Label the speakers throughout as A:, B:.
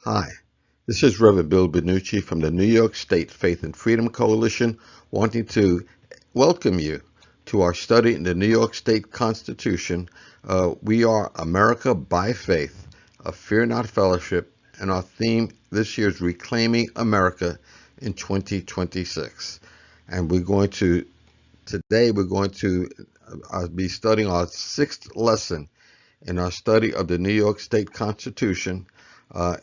A: Hi, this is Reverend Bill Banuchi from the New York State Faith and Freedom Coalition, wanting to welcome you to our study in the New York State Constitution. We are America by Faith, a Fear Not Fellowship, and our theme this year is Reclaiming America in 2026. And today we're going to be studying our sixth lesson in our study of the New York State Constitution,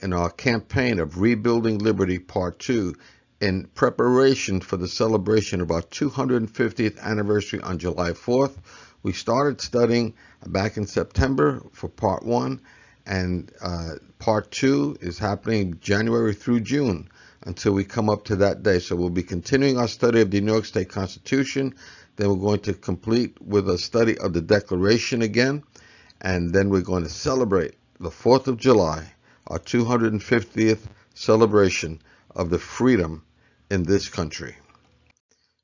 A: in our campaign of Rebuilding Liberty Part 2, in preparation for the celebration of our 250th anniversary on July 4th. We started studying back in September for Part 1, and Part 2 is happening January through June until we come up to that day. So we'll be continuing our study of the New York State Constitution. Then we're going to complete with a study of the Declaration again. And then we're going to celebrate the 4th of July, our 250th celebration of the freedom in this country.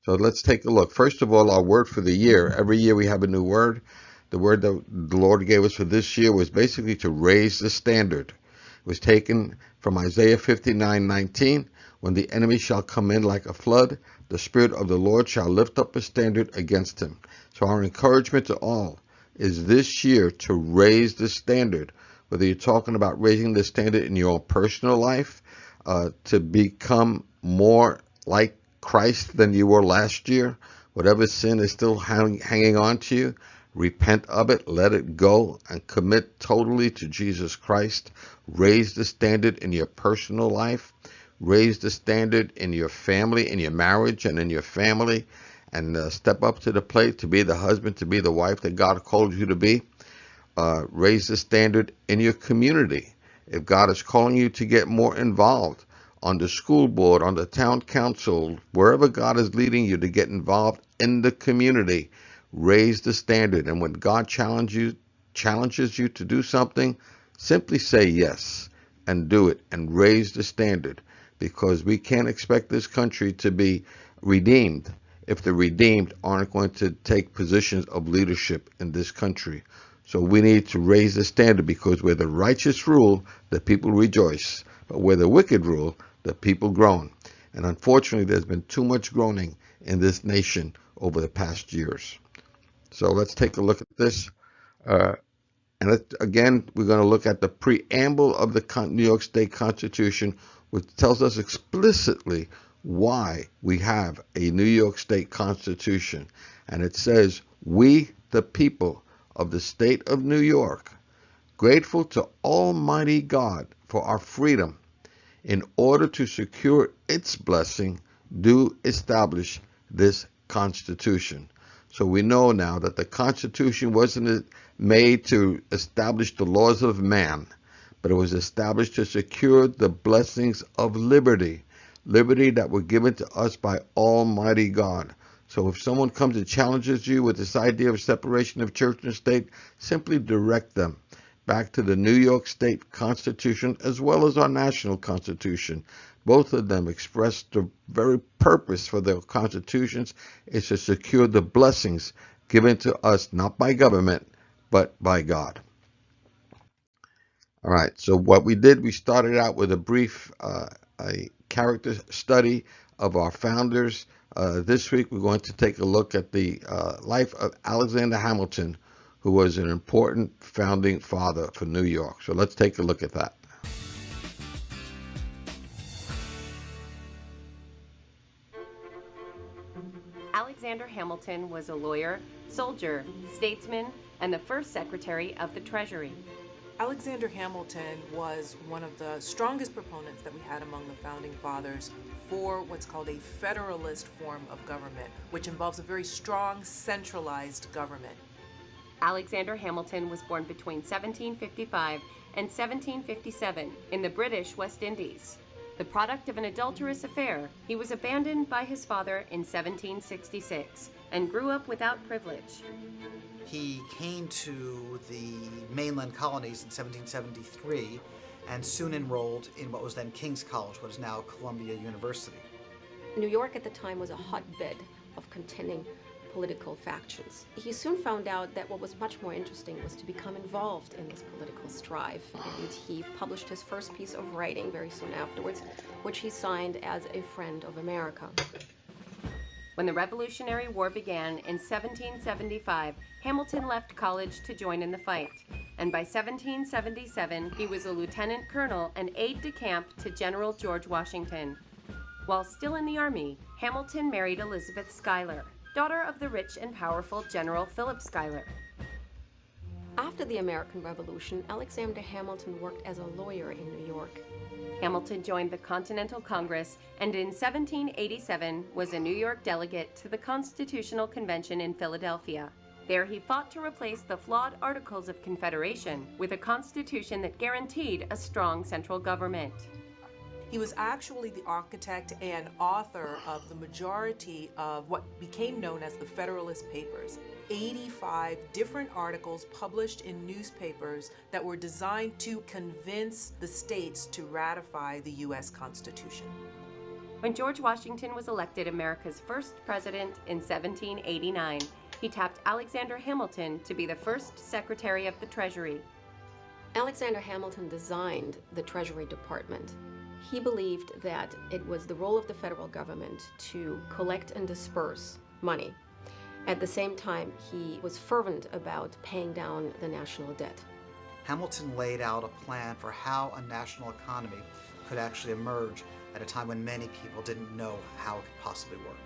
A: So let's take a look. First of all, our word for the year. Every year we have a new word. The word that the Lord gave us for this year was basically to raise the standard. It was taken from Isaiah 59:19. When the enemy shall come in like a flood, the Spirit of the Lord shall lift up a standard against him. So our encouragement to all is this year to raise the standard, whether you're talking about raising the standard in your own personal life, to become more like Christ than you were last year. Whatever sin is still hanging on to you, repent of it, let it go, and commit totally to Jesus Christ. Raise the standard in your personal life. Raise the standard in your family, in your marriage, and in your family. And step up to the plate to be the husband, to be the wife that God called you to be. Raise the standard in your community. If God is calling you to get more involved on the school board, on the town council, wherever God is leading you to get involved in the community, raise the standard. And when God challenges you to do something, simply say yes and do it and raise the standard, because we can't expect this country to be redeemed if the redeemed aren't going to take positions of leadership in this country. So we need to raise the standard, because where the righteous rule, the people rejoice. But where the wicked rule, the people groan. And unfortunately, there's been too much groaning in this nation over the past years. So let's take a look at this. Again, we're going to look at the preamble of the New York State Constitution, which tells us explicitly why we have a New York State Constitution. And it says, "We, the people of the state of New York, grateful to Almighty God for our freedom, in order to secure its blessing, do establish this Constitution." So we know now that the Constitution wasn't made to establish the laws of man, but it was established to secure the blessings of liberty that were given to us by Almighty God. So if someone comes and challenges you with this idea of separation of church and state, simply direct them back to the New York State Constitution as well as our national Constitution. Both of them express the very purpose for their constitutions is to secure the blessings given to us not by government, but by God. All right, so what we did, we started out with a brief a character study of our founders. This week, we're going to take a look at the life of Alexander Hamilton, who was an important founding father for New York. So let's take a look at that.
B: Alexander Hamilton was a lawyer, soldier, statesman, and the first Secretary of the Treasury.
C: Alexander Hamilton was one of the strongest proponents that we had among the founding fathers for what's called a federalist form of government, which involves a very strong centralized government.
B: Alexander Hamilton was born between 1755 and 1757 in the British West Indies. The product of an adulterous affair, he was abandoned by his father in 1766 and grew up without privilege.
D: He came to the mainland colonies in 1773 and soon enrolled in what was then King's College, what is now Columbia University.
E: New York at the time was a hotbed of contending political factions. He soon found out that what was much more interesting was to become involved in this political strife, and he published his first piece of writing very soon afterwards, which he signed as a friend of America.
B: When the Revolutionary War began in 1775, Hamilton left college to join in the fight, and by 1777 he was a lieutenant colonel and aide-de-camp to General George Washington. While still in the Army, Hamilton married Elizabeth Schuyler, daughter of the rich and powerful General Philip Schuyler.
E: After the American Revolution, Alexander Hamilton worked as a lawyer in New York.
B: Hamilton joined the Continental Congress and in 1787 was a New York delegate to the Constitutional Convention in Philadelphia. There he fought to replace the flawed Articles of Confederation with a constitution that guaranteed a strong central government.
C: He was actually the architect and author of the majority of what became known as the Federalist Papers. 85 different articles published in newspapers that were designed to convince the states to ratify the U.S. Constitution.
B: When George Washington was elected America's first president in 1789, he tapped Alexander Hamilton to be the first Secretary of the Treasury.
E: Alexander Hamilton designed the Treasury Department. He believed that it was the role of the federal government to collect and disperse money. At the same time, he was fervent about paying down the national debt.
D: Hamilton laid out a plan for how a national economy could actually emerge at a time when many people didn't know how it could possibly work.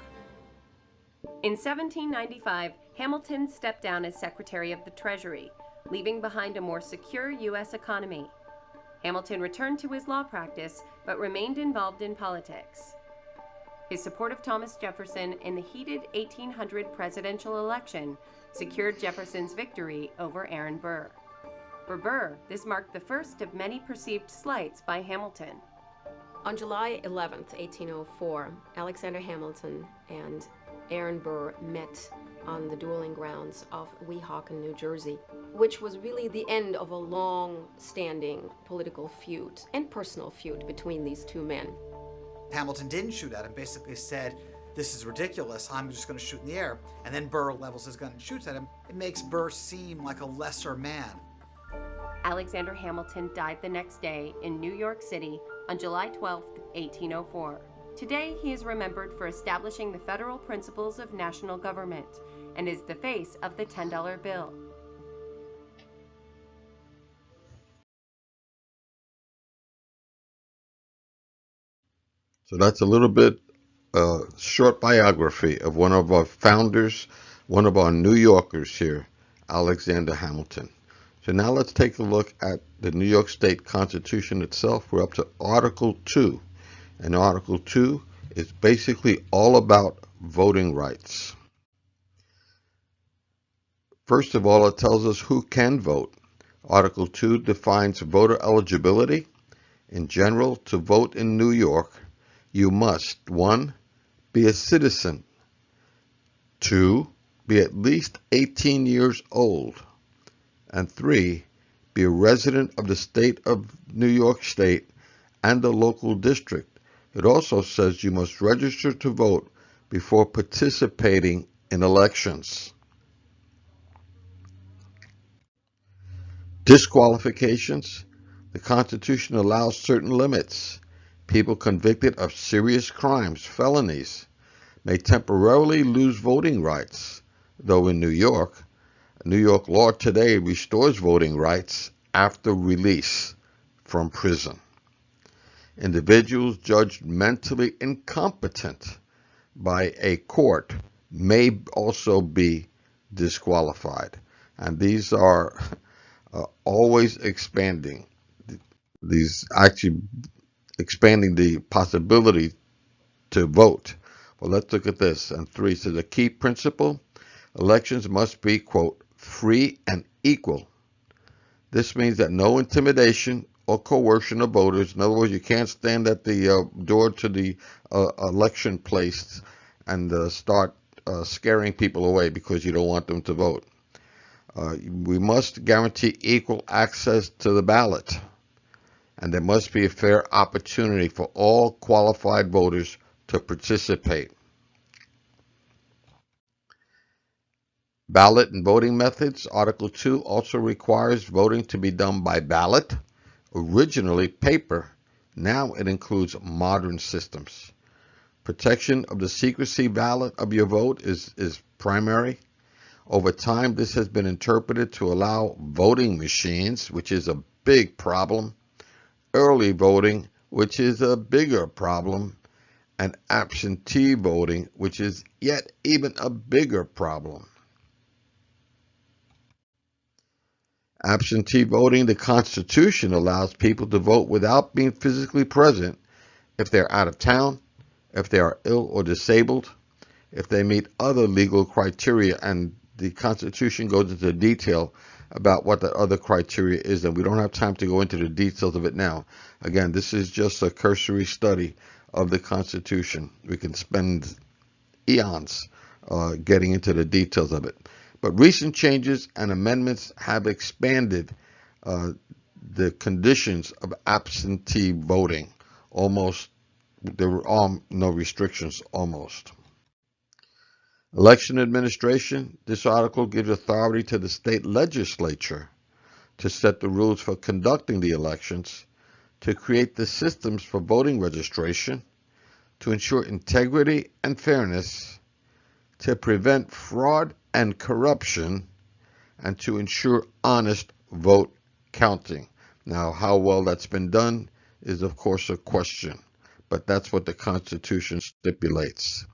B: In 1795, Hamilton stepped down as Secretary of the Treasury, leaving behind a more secure U.S. economy. Hamilton returned to his law practice, but remained involved in politics. His support of Thomas Jefferson in the heated 1800 presidential election secured Jefferson's victory over Aaron Burr. For Burr, this marked the first of many perceived slights by Hamilton.
E: On July 11, 1804, Alexander Hamilton and Aaron Burr met on the dueling grounds of Weehawken, New Jersey, which was really the end of a long-standing political feud and personal feud between these two men.
D: Hamilton didn't shoot at him, basically said, "This is ridiculous, I'm just going to shoot in the air." And then Burr levels his gun and shoots at him. It makes Burr seem like a lesser man.
B: Alexander Hamilton died the next day in New York City on July 12, 1804. Today, he is remembered for establishing the federal principles of national government and is the face of the $10 bill.
A: So that's a little bit short biography of one of our founders, one of our New Yorkers here, Alexander Hamilton. So now let's take a look at the New York State Constitution itself. We're up to Article 2. And Article 2 is basically all about voting rights. First of all, it tells us who can vote. Article 2 defines voter eligibility. In general, to vote in New York, you must, 1, be a citizen, 2, be at least 18 years old, and 3, be a resident of the state of New York State and the local district. It also says you must register to vote before participating in elections. Disqualifications. The Constitution allows certain limits. People convicted of serious crimes, felonies, may temporarily lose voting rights, though in New York law today restores voting rights after release from prison. Individuals judged mentally incompetent by a court may also be disqualified. And these are always expanding. These actually expanding the possibility to vote. Well, let's look at this. And 3 says the key principle, elections must be, quote, free and equal. This means that no intimidation or coercion of voters. In other words, you can't stand at the door to the election place and start scaring people away because you don't want them to vote. We must guarantee equal access to the ballot. And there must be a fair opportunity for all qualified voters to participate. Ballot and voting methods. Article 2 also requires voting to be done by ballot, originally paper. Now it includes modern systems. Protection of the secrecy ballot of your vote is primary. Over time, this has been interpreted to allow voting machines, which is a big problem, early voting, which is a bigger problem, and absentee voting, which is yet even a bigger problem. Absentee voting, the Constitution allows people to vote without being physically present if they're out of town, if they are ill or disabled, if they meet other legal criteria, and the Constitution goes into detail about what that other criteria is, and we don't have time to go into the details of it now. Again, this is just a cursory study of the Constitution. We can spend eons getting into the details of it. But recent changes and amendments have expanded the conditions of absentee voting. There were no restrictions almost. Election administration. This article gives authority to the state legislature to set the rules for conducting the elections, to create the systems for voting registration, to ensure integrity and fairness, to prevent fraud and corruption, and to ensure honest vote counting. Now, how well that's been done is, of course, a question, but that's what the Constitution stipulates.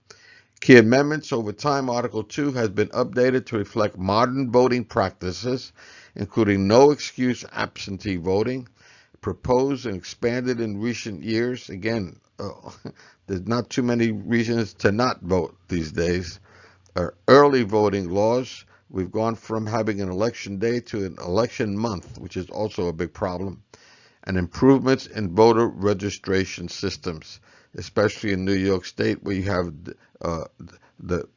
A: Key amendments. Over time, Article 2 has been updated to reflect modern voting practices, including no excuse absentee voting, proposed and expanded in recent years. Again, there's not too many reasons to not vote these days. Early voting laws. We've gone from having an election day to an election month, which is also a big problem. And improvements in voter registration systems, especially in New York State, where you have the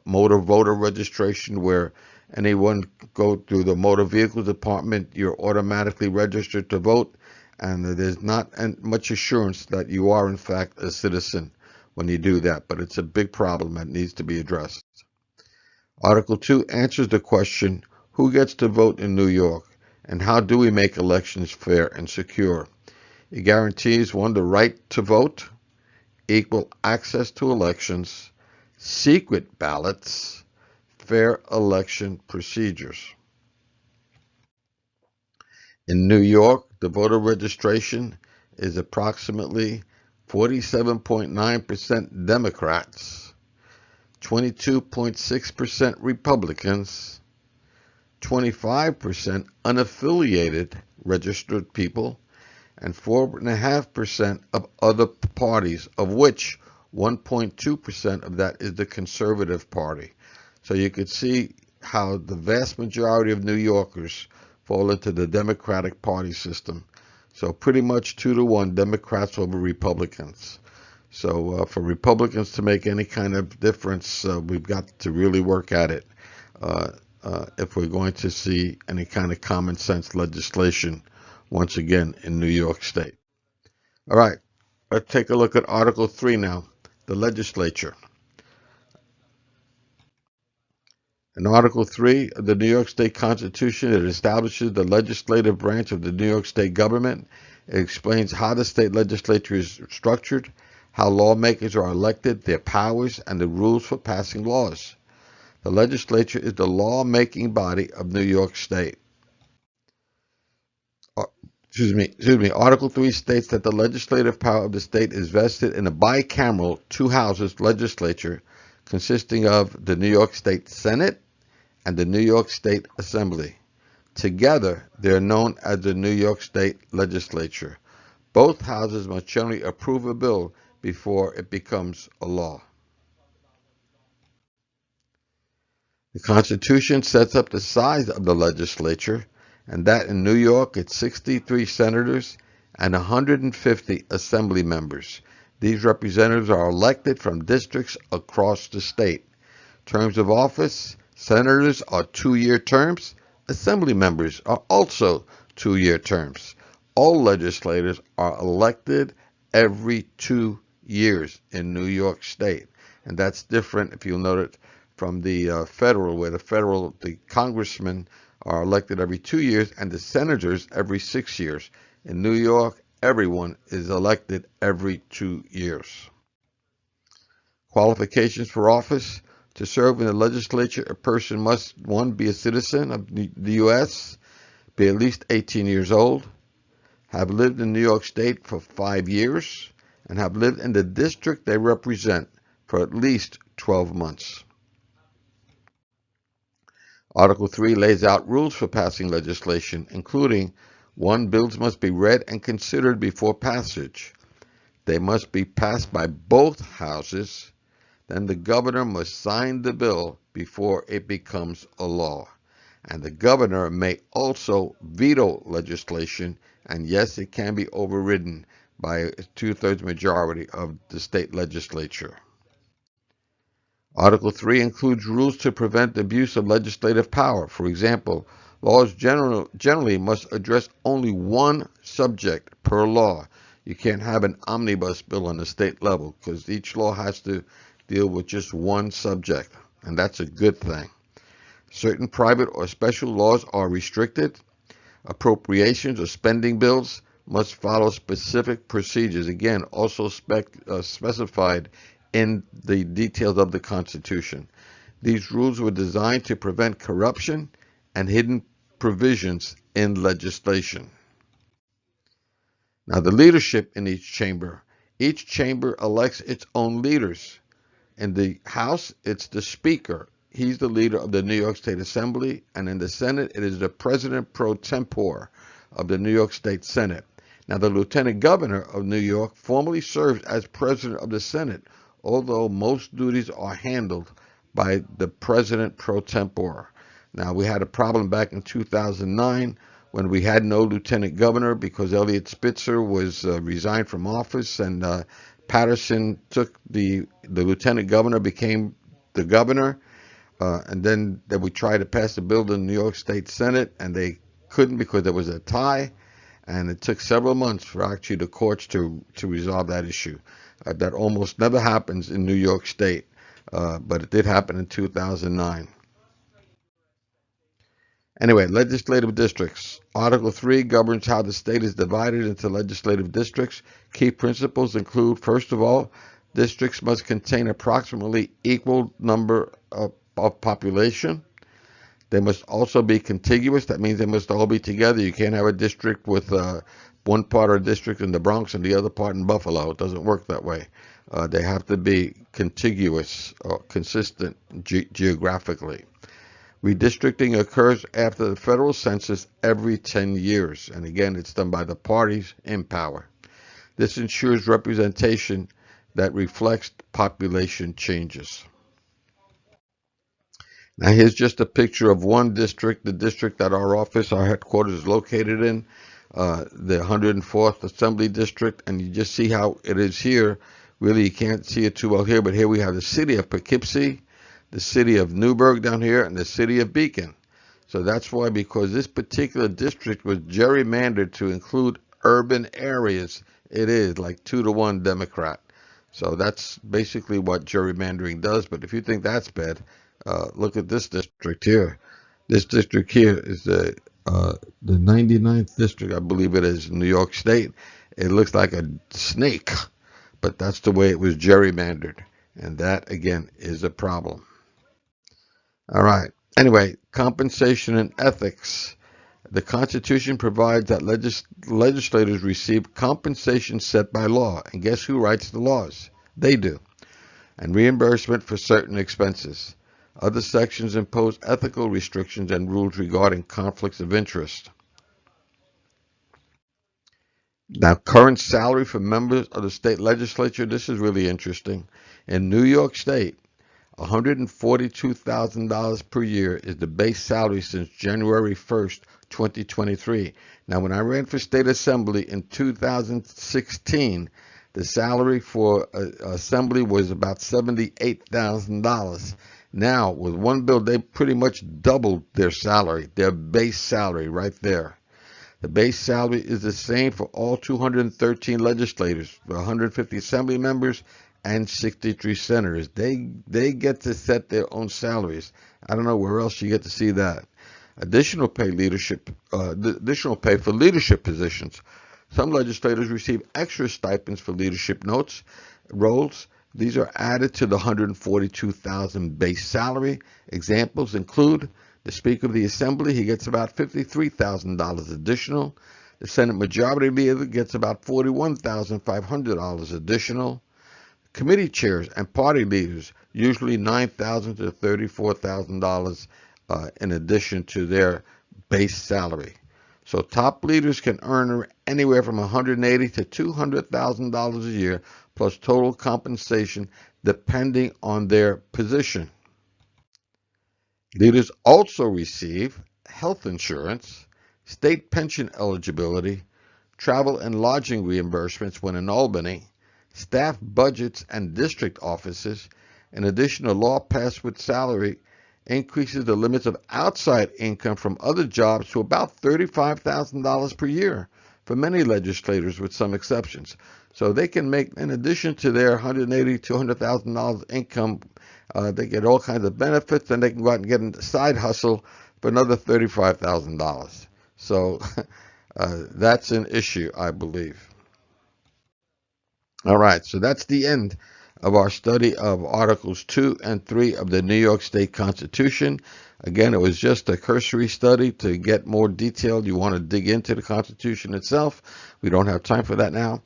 A: motor voter registration, where anyone go through the motor vehicle department, you're automatically registered to vote, and there's not much assurance that you are in fact a citizen when you do that, but it's a big problem that needs to be addressed. Article 2 answers the question, who gets to vote in New York, and how do we make elections fair and secure? It guarantees, 1, the right to vote, equal access to elections, secret ballots, fair election procedures. In New York, the voter registration is approximately 47.9% Democrats, 22.6% Republicans, 25% unaffiliated registered people, and 4.5% of other parties, of which 1.2% of that is the Conservative Party. So you could see how the vast majority of New Yorkers fall into the Democratic Party system. So pretty much 2-1 Democrats over Republicans. So for Republicans to make any kind of difference, we've got to really work at it if we're going to see any kind of common sense legislation once again in New York State. All right, let's take a look at Article 3 now, the legislature. In Article 3 of the New York State Constitution, it establishes the legislative branch of the New York State government. It explains how the state legislature is structured, how lawmakers are elected, their powers, and the rules for passing laws. The legislature is the lawmaking body of New York State. Article 3 states that the legislative power of the state is vested in a bicameral, 2 houses legislature consisting of the New York State Senate and the New York State Assembly. Together, they are known as the New York State Legislature. Both houses must generally approve a bill before it becomes a law. The Constitution sets up the size of the legislature, and that in New York it's 63 senators and 150 assembly members. These representatives are elected from districts across the state. Terms of office: senators are 2-year terms. Assembly members are also 2-year terms. All legislators are elected every 2 years in New York State. And that's different, if you'll note it, from the federal, where the congressmen are elected every 2 years and the senators every 6 years. In New York, everyone is elected every 2 years. Qualifications for office. To serve in the legislature, a person must, 1, be a citizen of the U.S., be at least 18 years old, have lived in New York State for 5 years, and have lived in the district they represent for at least 12 months. Article 3 lays out rules for passing legislation, including 1, bills must be read and considered before passage. They must be passed by both houses. Then the governor must sign the bill before it becomes a law. And the governor may also veto legislation, and yes, it can be overridden by a 2/3 majority of the state legislature. Article 3 includes rules to prevent abuse of legislative power. For example, laws generally must address only one subject per law. You can't have an omnibus bill on the state level because each law has to deal with just one subject, and that's a good thing. Certain private or special laws are restricted. Appropriations or spending bills must follow specific procedures, again, also specified in the details of the Constitution. These rules were designed to prevent corruption and hidden provisions in legislation. Now, the leadership in each chamber elects its own leaders. In the House, it's the Speaker. He's the leader of the New York State Assembly, and in the Senate, it is the President pro tempore of the New York State Senate. Now, the Lieutenant Governor of New York formally serves as President of the Senate, although most duties are handled by the President pro tempore. Now, we had a problem back in 2009 when we had no Lieutenant Governor because Eliot Spitzer was resigned from office, and Patterson took the Lieutenant Governor, became the governor, and then we tried to pass the bill in the New York State Senate, and they couldn't because there was a tie, and it took several months for actually the courts to resolve that issue. That almost never happens in New York State, but it did happen in 2009. Anyway, legislative districts. Article 3 governs how the state is divided into legislative districts. Key principles include, first of all, districts must contain approximately equal number of population. They must also be contiguous. That means they must all be together. You can't have a district with one part of a district in the Bronx and the other part in Buffalo. It doesn't work that way. They have to be contiguous or consistent geographically. Redistricting occurs after the federal census every 10 years. And again, it's done by the parties in power. This ensures representation that reflects population changes. Now, here's just a picture of one district, the district that our headquarters is located in, the 104th Assembly District. And you just see how it is here. Really, you can't see it too well here, but here we have the city of Poughkeepsie, the city of Newburgh down here, and the city of Beacon. So that's why, because this particular district was gerrymandered to include urban areas, it is like 2-to-1 Democrat. So that's basically what gerrymandering does. But if you think that's bad, look at this district here. This district here is the 99th district, I believe it is, in New York State. It looks like a snake, but that's the way it was gerrymandered. And that, again, is a problem. All right. Anyway, compensation and ethics. The Constitution provides that legislators receive compensation set by law. And guess who writes the laws? They do. And reimbursement for certain expenses. Other sections impose ethical restrictions and rules regarding conflicts of interest. Now, current salary for members of the state legislature, this is really interesting. In New York State, $142,000 per year is the base salary since January 1st, 2023. Now, when I ran for state assembly in 2016, the salary for assembly was about $78,000. Now, with one bill, they pretty much doubled their salary, their base salary right there. The base salary is the same for all 213 legislators, 150 assembly members, and 63 senators. They get to set their own salaries. I don't know where else you get to see that. Additional pay for leadership positions. Some legislators receive extra stipends for leadership roles. These are added to the $142,000 base salary. Examples include the Speaker of the Assembly. He gets about $53,000 additional. The Senate Majority Leader gets about $41,500 additional. Committee chairs and party leaders, usually $9,000 to $34,000 in addition to their base salary. So top leaders can earn anywhere from $180,000 to $200,000 a year, plus total compensation depending on their position. Leaders also receive health insurance, state pension eligibility, travel and lodging reimbursements when in Albany, staff budgets and district offices. In addition, a law passed with salary increases the limits of outside income from other jobs to about $35,000 per year for many legislators, with some exceptions. So they can make, in addition to their $180,000 to $200,000 income, they get all kinds of benefits, and they can go out and get a side hustle for another $35,000. So that's an issue, I believe. All right, so that's the end of our study of Articles 2 and 3 of the New York State Constitution. Again, it was just a cursory study. To get more detailed, you want to dig into the Constitution itself. We don't have time for that now.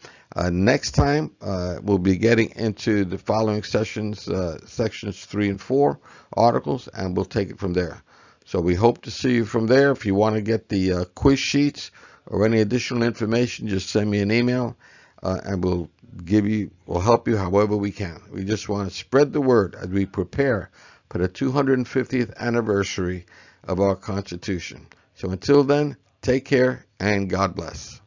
A: Next time, we'll be getting into the following sections 3 and 4 articles, and we'll take it from there. So we hope to see you from there. If you want to get the quiz sheets or any additional information, just send me an email, and we'll help you however we can. We just want to spread the word as we prepare for the 250th anniversary of our Constitution. So until then, take care and God bless.